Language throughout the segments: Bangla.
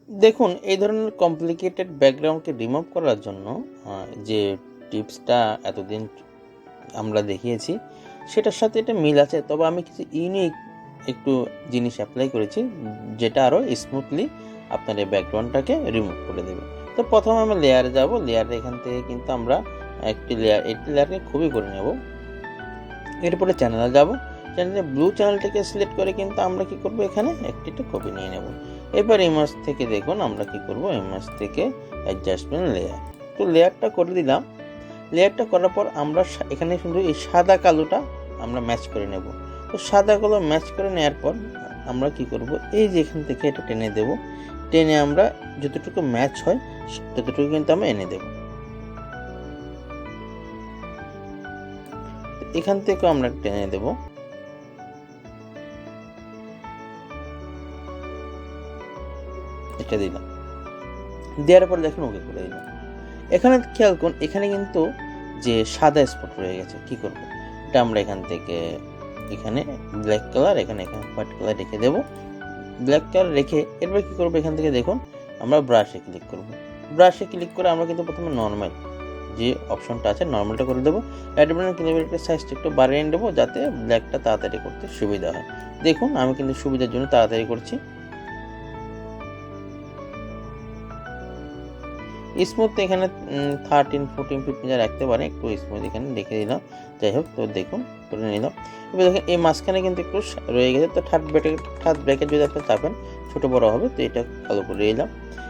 দেখুন, এই ধরনের কমপ্লিকেটেড ব্যাকগ্রাউন্ডকে রিমুভ করার জন্য যে টিপসটা এতদিন আমরা দেখিয়েছি সেটার সাথে এটা মিল আছে, তবে আমি কিছু ইউনিক একটু জিনিস অ্যাপ্লাই করেছি যেটা আরও স্মুথলি আপনার এই ব্যাকগ্রাউন্ডটাকে রিমুভ করে দেবে। তো প্রথমে আমরা লেয়ারে যাব। লেয়ারে এখান থেকে কিন্তু আমরা একটি লেয়ারকে খুবই করে নেব। এরপরে চ্যানেলে যাব। চ্যানেলে ব্লু চ্যানেলটাকে সিলেক্ট করে কিন্তু আমরা কি করব, এখানে একটি কপি নিয়ে নেব। এবার ইমেজ থেকে দেখুন আমরা কি করব, ইমেজ থেকে অ্যাডজাস্টমেন্ট লেয়ার, তো লেয়ারটা করে দিলাম। লেয়ারটা করার পর আমরা এখানে শুধু এই সাদা কালোটা আমরা ম্যাচ করে নেব। তো সাদা কালো ম্যাচ করে নেওয়ার পর আমরা কি করব, এই যে এখান থেকে এটা টেনে দেব। টেনে আমরা যতটুকু ম্যাচ হয় ততটুকু কিন্তু আমরা এনে দেব। এখান থেকে আমরা টেনে দেব। এটা দিলাম, দেওয়ার পর দেখুন ওকে করে দিলাম। এখানে খেয়াল করুন, এখানে কিন্তু যে সাদা স্পট রয়ে গেছে, কি করব, এটা আমরা এখান থেকে এখানে ব্ল্যাক কালার, এখানে হোয়াইট কালার রেখে দেব। ব্ল্যাক কালার রেখে এরপর কি করব, এখান থেকে দেখুন আমরা ব্রাশে ক্লিক করব। ব্রাশে ক্লিক করে আমরা কিন্তু প্রথমে নর্মাল যে অপশনটা আছে নর্মালটা করে দেবো। রাইট বাটন ক্লিক করে সাইজটা একটু বাড়িয়ে দেবো যাতে ব্ল্যাকটা তাড়াতাড়ি করতে সুবিধা হয়। দেখুন আমি কিন্তু সুবিধার জন্য তাড়াতাড়ি করছি। স্মুথ এখানে 13, 14, 15 রাখতে পারেন, একটু স্মুথ এখানে রেখে দিলাম। যাই হোক, তো দেখুন করে নিলাম। এবার দেখেন এই মাঝখানে কিন্তু একটু রয়ে গেছে, তো থার্ড ব্র্যাকেট যদি আপনি চাপেন ছোটো বড়ো হবে, তো এটা ভালো করে দিলাম।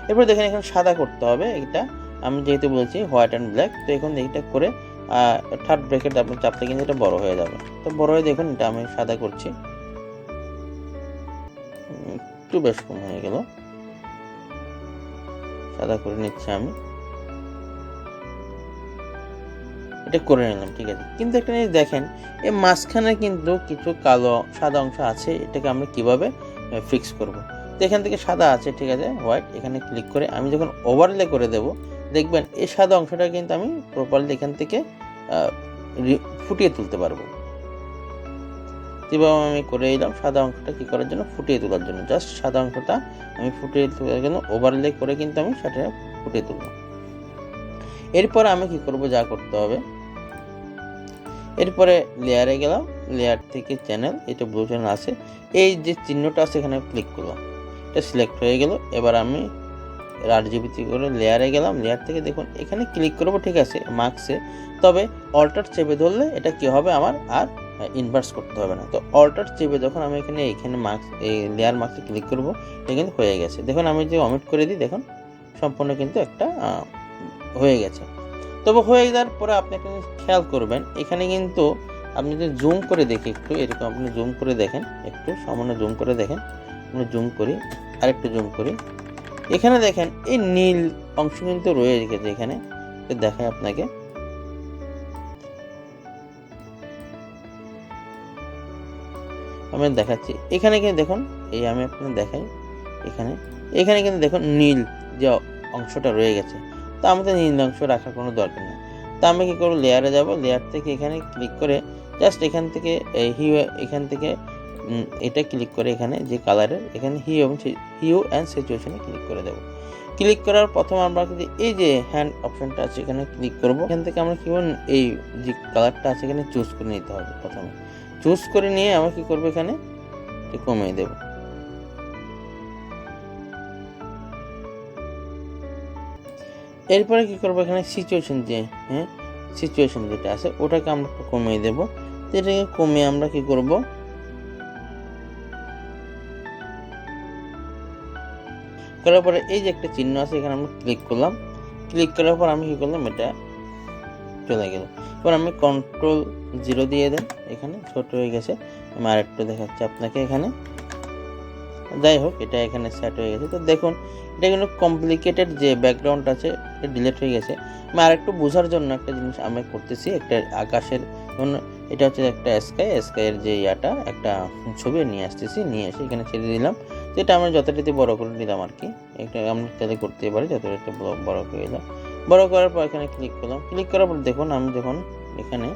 এরপর দেখেন এখানে সাদা করতে হবে, এটা আমি যেহেতু বলছি হোয়াইট অ্যান্ড ব্ল্যাক, তো এখন এইটা করে থার্ড ব্র্যাকেট আপনি চাপলে কিন্তু এটা বড়ো হয়ে যাবে। তো বড়ো হয়ে দেখুন এটা আমি সাদা করছি, একটু বেশ কম হয়ে গেল, সাদা করে নিচ্ছি আমি, এটা করে নিলাম। ঠিক আছে, কিন্তু একটা জিনিস দেখেন, এই মাঝখানে কিন্তু কিছু কালো সাদা অংশ আছে, এটাকে আমরা কিভাবে ফিক্স করব। তো এখান থেকে সাদা আছে, ঠিক আছে, হোয়াইট, এখানে ক্লিক করে আমি যখন ওভারলে করে দেব, দেখবেন এই সাদা অংশটা কিন্তু আমি প্রপারলি এখান থেকে ফুটিয়ে তুলতে পারবো। যেভাবে আমি করে দিলাম সাদা অংশটা কি করার জন্য, ফুটিয়ে তোলার জন্য, জাস্ট সাদা অংশটা আমি ফুটিয়ে তোলার জন্য ওভারলে করে কিন্তু আমি সেটা ফুটিয়ে তুলব। এরপরে আমি কি করব, যা করতে হবে, এরপরে লেয়ারে গেলাম, লেয়ার থেকে চ্যানেল, এটা ব্লু চ্যানেল আছে, এই যে চিহ্নটা আছে এখানে ক্লিক করলাম, এটা সিলেক্ট হয়ে গেল। এবার আমি RGB করে লেয়ারে গেলাম, লেয়ার থেকে দেখুন এখানে ক্লিক করব, ঠিক আছে, মার্কসে, তবে অল্টার চেপে ধরলে এটা কি হবে, আমার আর ইনভার্স করতে হবে না। তো অল্টার চেপে যখন আমি এখানে মার্কস, এই লেয়ার মার্কসে ক্লিক করব, এটা কিন্তু হয়ে গেছে। দেখুন আমি যে অমিট করে দিই, দেখুন সম্পূর্ণ কিন্তু একটা হয়ে গেছে। তবে হয়ে যাওয়ার পরে আপনি একটা খেয়াল করবেন, এখানে কিন্তু আপনি যদি জুম করে দেখি, একটু এরকম আপনি জুম করে দেখেন, একটু সামান্য জুম করে দেখেন, আমি জুম করি, আরেকটু জুম করি, এখানে দেখেন এই নীল অংশ কিন্তু রয়ে গেছে, এখানে দেখাই আপনাকে, আমি দেখাচ্ছি, এখানে কিন্তু দেখুন, এই আমি আপনাকে দেখাই, এখানে কিন্তু দেখুন নীল যে অংশটা রয়ে গেছে, তো আমাদের নীল অংশ রাখার কোনো দরকার নেই। তো আমি কি করবো, লেয়ারে যাব, লেয়ার থেকে এখানে ক্লিক করে জাস্ট এখান থেকে এখান থেকে এটা ক্লিক করে এখানে যে কালারের এখানে হিউ অ্যান্ড সিচুয়েশনে ক্লিক করে দেবো। ক্লিক করার প্রথম আমরা কিন্তু এই যে হ্যান্ড অপশনটা আছে এখানে ক্লিক করব। এখান থেকে আমরা কি করব, এই যে কালারটা আছে এখানে চুজ করে নিতে হবে। প্রথমে চুজ করে নিয়ে আমরা কি করব, এখানে কমিয়ে দেব। এরপরে কি করব, এখানে সিচুয়েশন যেটা আছে ওটাকে আমরা একটু কমিয়ে দেব। এটাকে কমিয়ে আমরা কি করব, করার পরে এই যে একটা চিহ্ন আছে এখানে আমরা ক্লিক করলাম। ক্লিক করার পর আমি কি করলাম, এটা চলে গেল। এবার আমি Ctrl+0 দিয়ে দেন, এখানে ছোট হয়ে গেছে, আমি আরেকটু দেখাচ্ছি আপনাকে এখানে। যাই হোক, এটা এখানে সেট হয়ে গেছে। তো দেখুন এটা কিন্তু কমপ্লিকেটেড যে ব্যাকগ্রাউন্ড আছে এটা ডিলিট হয়ে গেছে। আমি আরেকটু বোঝার জন্য একটা জিনিস আমি করতেছি, একটা আকাশের, এটা হচ্ছে একটা স্কাইয়ের যে একটা ছবি নিয়ে আসতেছি, নিয়ে এসে এখানে ছেড়ে দিলাম। তো এটা আমরা যতটাতে বড় করে নিলাম আর কি, এটা আমরা তাহলে করতে পারি, যতটা বড় করে দিলাম। বড় করার পর এখানে ক্লিক করলাম। ক্লিক করার পর দেখুন আমি যখন এখানে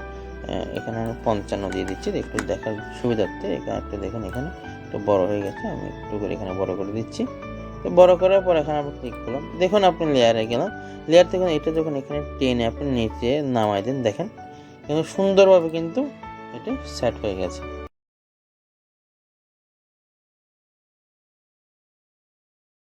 আমি 55 দিয়ে দিচ্ছি একটু দেখার সুবিধার্থে। এখানে একটা দেখুন এখানে একটু বড় হয়ে গেছে, আমি একটু করে এখানে বড় করে দিচ্ছি। তো বড় করার পর এখানে আপনি ক্লিক করলাম, দেখুন আপনি লেয়ারে গেলাম, লেয়ার থেকে এটা যখন এখানে টেনে আপনি নিচে নামাই দেন, দেখেন কিন্তু সুন্দরভাবে কিন্তু এটা সেট হয়ে গেছে।